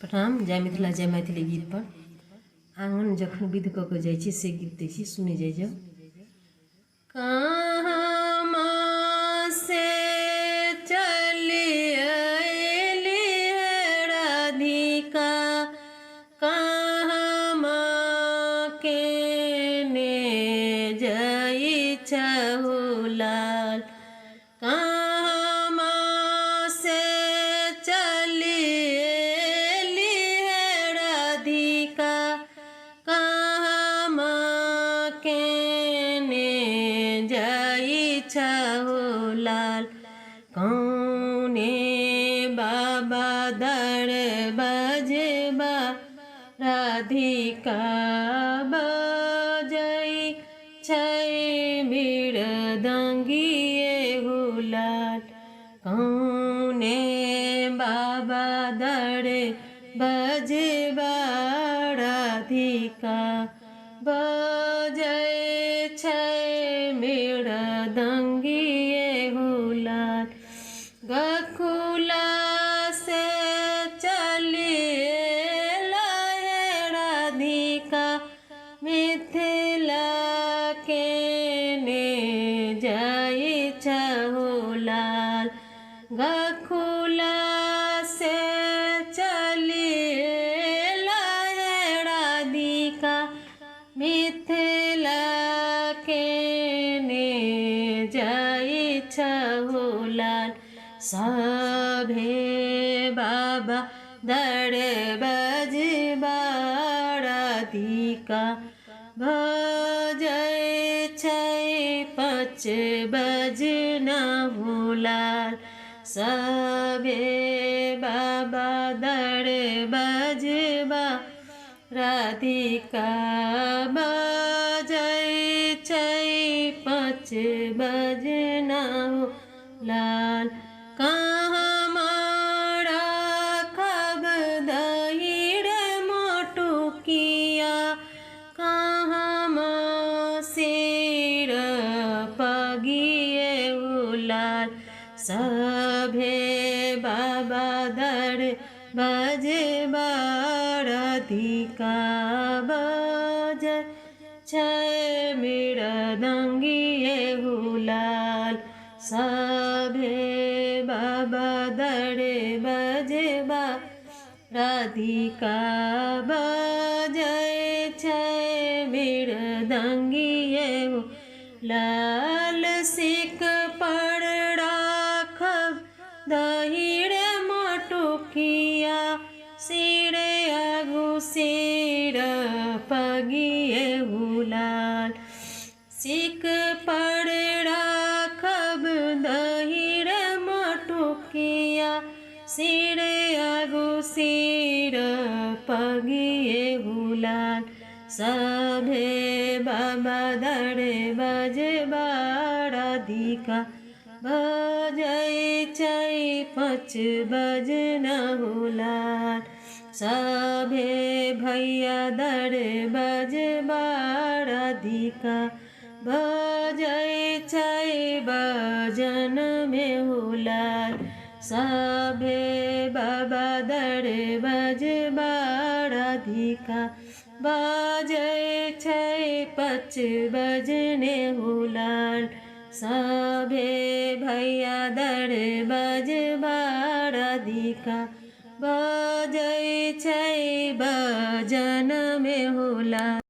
प्रणाम। जय मिथिला जय मैथिली गीत पर आंगन जखन विध क के जाइ छी से गीत दै छी, सुनी जाइ जाओ। कहाँ से चली अयली है राधिका, कहाँ केने जाइ छहु लाल। कहाँ से चली अयली है राधिका, कहाँ केने जाइ छहु लाल। कौने बाबा दर बजबा राधिका बजै छै मृदंगिए हुलाल। कौने बाबा दर बजबा राधिका बजै छै मृदंगिए हुलाल। गकुला से चली अयलै राधिका, मिथिला केने जाइ छहु लाल। गकुला से चली अयलै राधिका, मिथिला केने जाइ छहु लाल। सभे बाबा दर बजबा राधिका बजै छै पाँच बजना हुलाल। सभे बाबा दर बजबा राधिका बजै छै पाँच बजना हुलाल। कहाँ राखब दही रे मोटुकिया, कहाँ सिर पगिए हुलाल। सभे बाबा दर बजबा राधिका बजै छै मृदंगिए हुलाल। सभे बाबा दर बजबा राधिका बजै छै मृदंगिए हुलाल। सिक पर राखब दही रे मोटुकिया, सिर आगू सिर पगिए हुलाल। सिक पर राखब दही रे मोटुकिया, सिर आगू सिर पगिए हुलाल। सभे बाबा दर बजबा राधिका बजै छै पाँच बजना हुलाल। सभे भैया दर बजबा राधिका बजै छै बजन में हुलाल। सभे बाबा दर बजबा राधिका बजै छै पाँच बजने हुलाल। सभे भैया दर बजबा राधिका बजै छै बजन में हुलाल।